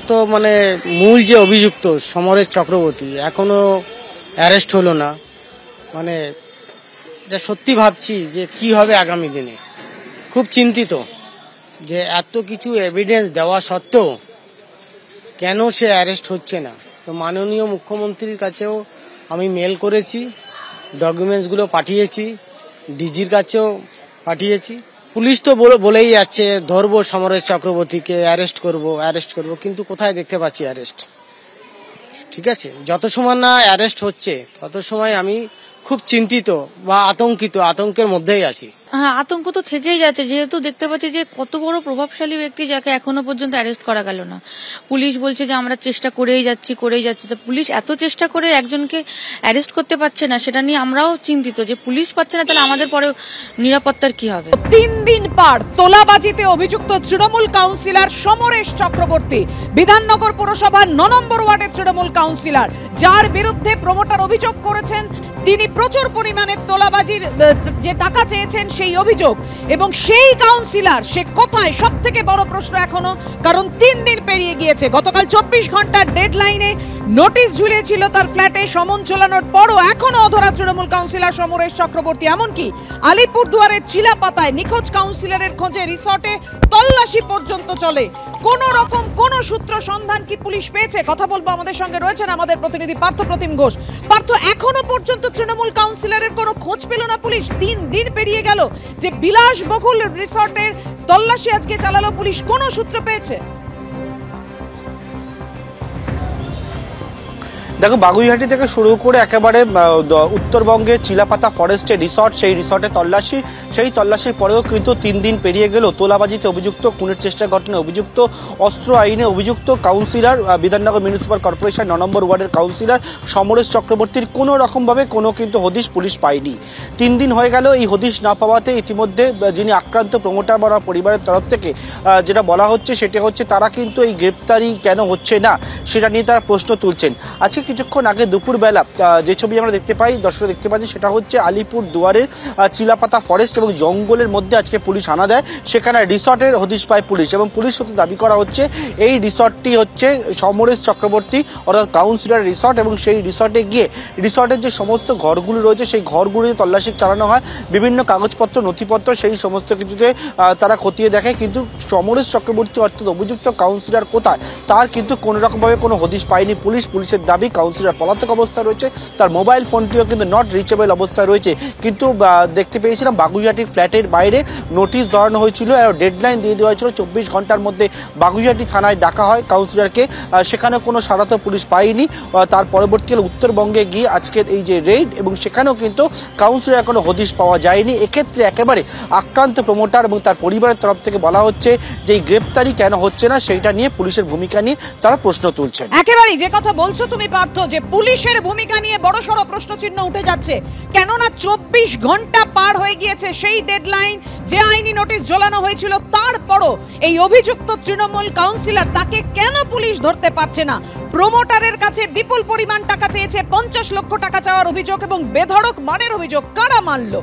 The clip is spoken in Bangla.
তো মানে মূল যে অভিযুক্ত সমরেশ চক্রবর্তী এখনো অ্যারেস্ট হলো না। মানে এটা সত্যি ভাবছি যে কি হবে আগামী দিনে। খুব চিন্তিত যে এত কিছু এভিডেন্স দেওয়া সত্ত্বেও কেন সে অ্যারেস্ট হচ্ছে না। তো মাননীয় মুখ্যমন্ত্রীর কাছেও আমি মেল করেছি, ডকুমেন্টসগুলো পাঠিয়েছি, ডিজির কাছেও পাঠিয়েছি। পুলিশ তো বলেই যাচ্ছে ধরবো সমরেশ চক্রবর্তীকে, অ্যারেস্ট করব, কিন্তু কোথায় দেখতে পাচ্ছি অ্যারেস্ট। ঠিক আছে, যত সময় না অ্যারেস্ট হচ্ছে তত সময় আমি খুব চিন্তিত বা আতঙ্কের মধ্যেই আছি। হ্যাঁ, আতঙ্ক তো থেকেই যাচ্ছে, যেহেতু দেখতে পাচ্ছি যে কত বড় প্রভাবশালী ব্যক্তি যাকে এখনো পর্যন্ত অ্যারেস্ট করা গেল না। পুলিশ বলছে যে আমরা চেষ্টা করেই যাচ্ছি। তো পুলিশ এত চেষ্টা করে একজনকে অ্যারেস্ট করতে পারছে না, সেটা নিয়ে আমরাও চিন্তিত যে পুলিশ পাচ্ছে না, তাহলে আমাদের পরে নিরাপত্তার কি হবে। 3 দিন পার তোলাবাজিতে অভিযুক্ত তৃণমূল কাউন্সিলর সমরেশ চক্রবর্তী, বিধাননগর পুরসভার 9 নম্বর ওয়ার্ডের তৃণমূল কাউন্সিলর, যার বিরুদ্ধে প্রমোটার অভিযোগ করেছেন তিনি প্রচুর পরিমাণে তোলাবাজির যে টাকা চেয়েছেন সেই অভিযোগ। এবং সেই কাউন্সিলর সে কোথায়, সব থেকে বড় প্রশ্ন এখনো, কারণ 3 দিন পেরিয়ে গিয়েছে। গতকাল 24 ঘন্টার ডেডলাইনে নোটিশ ঝুলিয়েছিল তার ফ্ল্যাটে, সমন চলানোর পরও এখনো অধরা তৃণমূল কাউন্সিলর সমরেশ চক্রবর্তী। এমনকি আলিপুরদুয়ারের চিলাপাতায় নিখোঁজ কাউন্সিলরের খোঁজে রিসর্টে তল্লাশি পর্যন্ত চলে। কোন রকম কোন সূত্র সন্ধান কি পুলিশ পেয়েছে? কথা বলবো, আমাদের সঙ্গে রয়েছেন আমাদের প্রতিনিধি পার্থ প্রতিম ঘোষ। পার্থ, এখনো পর্যন্ত তৃণমূল কাউন্সিলরের কোনো খোঁজ পেল না পুলিশ? 3 দিন পেরিয়ে গেল যে বিলাসবহুল রিসর্টের তল্লাশি আজকে চালালো পুলিশ, কোন সূত্র পেয়েছে? দেখো, বাগুইহাটি থেকে শুরু করে একেবারে উত্তরবঙ্গের চিলাপাতা ফরেস্টে রিসর্ট, সেই রিসর্টে তল্লাশি, সেই তল্লাশির পরেও কিন্তু 3 দিন পেরিয়ে গেল। তোলাবাজিতে অভিযুক্ত, খুনের চেষ্টা ঘটনায় অভিযুক্ত, অস্ত্র আইনে অভিযুক্ত কাউন্সিলর, বিধাননগর মিউনিসিপাল কর্পোরেশন 9 নম্বর ওয়ার্ডের কাউন্সিলর সমরেশ চক্রবর্তীর কোনো রকমভাবে কোনো কিন্তু হদিশ পুলিশ পায়নি। 3 দিন হয়ে গেল। এই হদিশ না পাওয়াতে ইতিমধ্যে যিনি আক্রান্ত প্রমোটার বা পরিবারের তরফ থেকে যেটা বলা হচ্ছে সেটা হচ্ছে তারা কিন্তু এই গ্রেপ্তারি কেন হচ্ছে না সেটা নিয়ে তারা প্রশ্ন তুলছেন। আজকে কিছুক্ষণ আগে দুপুরবেলা যে ছবি আমরা দেখতে পাই, দর্শকরা দেখতে পাচ্ছি, সেটা হচ্ছে আলিপুর দুয়ারের চিলাপাতা ফরেস্ট এবং জঙ্গলের মধ্যে আজকে পুলিশ হানা দেয়। সেখানে রিসর্টের হদিশ পায় পুলিশ, এবং পুলিশ সূত্রে দাবি করা হচ্ছে এই রিসর্টটি হচ্ছে সমরেশ চক্রবর্তী অর্থাৎ কাউন্সিলর রিসর্ট, এবং সেই রিসর্টে গিয়ে রিসর্টের যে সমস্ত ঘরগুলো রয়েছে সেই ঘরগুলিতে তল্লাশি চালানো হয়, বিভিন্ন কাগজপত্র নথিপত্র সেই সমস্ত কিছুতে তারা খতিয়ে দেখে। কিন্তু সমরেশ চক্রবর্তী অর্থাৎ অভিযুক্ত কাউন্সিলর কোথায় তার কিন্তু কোনো রকমভাবে কোনো হদিশ পায়নি পুলিশ। পুলিশের দাবি কাউন্সিলর পলাতক অবস্থা রয়েছে, তার মোবাইল ফোনটিও কিন্তু নট রিচেবল অবস্থায় রয়েছে। কিন্তু দেখতে পেয়েছিলাম বাগুইহাটির ফ্ল্যাটের বাইরে নোটিশ ধরানো হয়েছিল আর ডেডলাইন দিয়ে দেওয়া হয়েছিল 24 ঘন্টার মধ্যে বাগুইহাটি থানায় ডাকা হয় কাউন্সিলরকে। সেখানে কোনো সাড়া তো পুলিশ পায়নি। তার পরবর্তীকালে উত্তরবঙ্গে গিয়ে আজকের এই যে রেড, এবং সেখানেও কিন্তু কাউন্সিলর কোনো হদিশ পাওয়া যায়নি। এক্ষেত্রে একেবারে আক্রান্ত প্রমোটার এবং তার পরিবারের তরফ থেকে বলা হচ্ছে যে এই গ্রেপ্তারি কেন হচ্ছে না সেইটা নিয়ে পুলিশের ভূমিকা নিয়ে তারা প্রশ্ন তুলছেন। একেবারেই যে কথা বলছো তুমি পার্থ, যে পুলিশের ভূমিকা নিয়ে বড়সড় প্রশ্নচিহ্ন উঠে যাচ্ছে, কেননা 24 ঘন্টা পার হয়ে গিয়েছে সেই ডেডলাইন, যে আইনি নোটিশ ঝোলানো হয়েছিল, তারপরও এই অভিযুক্ত তৃণমূল কাউন্সিলর তাকে কেন পুলিশ ধরতে পারছে না? প্রমোটারের কাছে বিপুল পরিমাণ টাকা চেয়েছে, 50 লক্ষ টাকা চাওয়ার অভিযোগ এবং বেধড়ক মারের অভিযোগ। কারা মারল?